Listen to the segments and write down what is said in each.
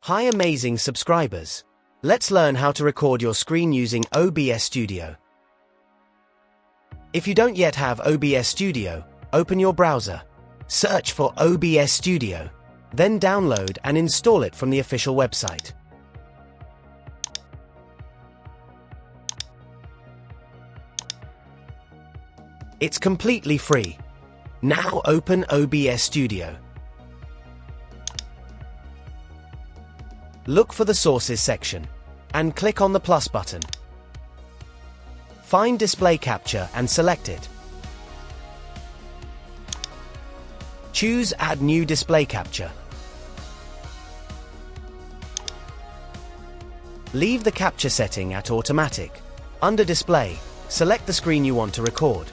Hi amazing subscribers! Let's learn how to record your screen using OBS Studio. If you don't yet have OBS Studio, open your browser, search for OBS Studio, then download and install it from the official website. It's completely free. Now open OBS Studio. Look for the Sources section, and click on the plus button. Find Display Capture and select it. Choose Add New Display Capture. Leave the capture setting at Automatic. Under Display, select the screen you want to record.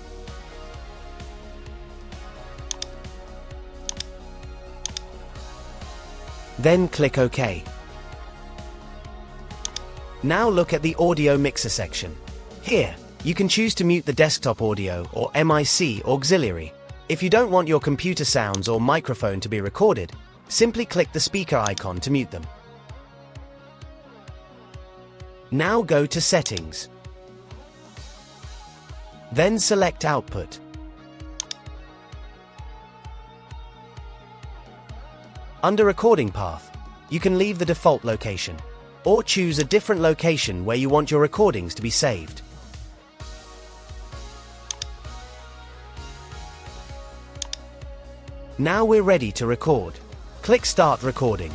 Then click OK. Now look at the Audio Mixer section. Here, you can choose to mute the desktop audio or MIC auxiliary. If you don't want your computer sounds or microphone to be recorded, simply click the speaker icon to mute them. Now go to Settings. Then select Output. Under Recording Path, you can leave the default location, or choose a different location where you want your recordings to be saved. Now we're ready to record. Click Start Recording.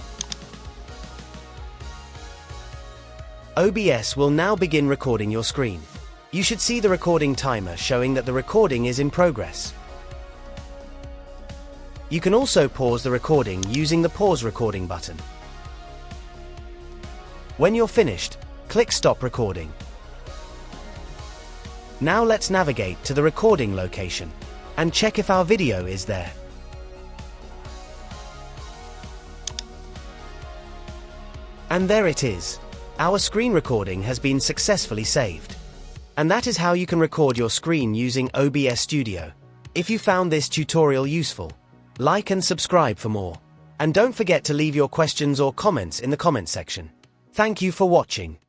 OBS will now begin recording your screen. You should see the recording timer showing that the recording is in progress. You can also pause the recording using the Pause Recording button. When you're finished, click Stop Recording. Now let's navigate to the recording location and check if our video is there. And there it is. Our screen recording has been successfully saved. And that is how you can record your screen using OBS Studio. If you found this tutorial useful, like and subscribe for more. And don't forget to leave your questions or comments in the comment section. Thank you for watching.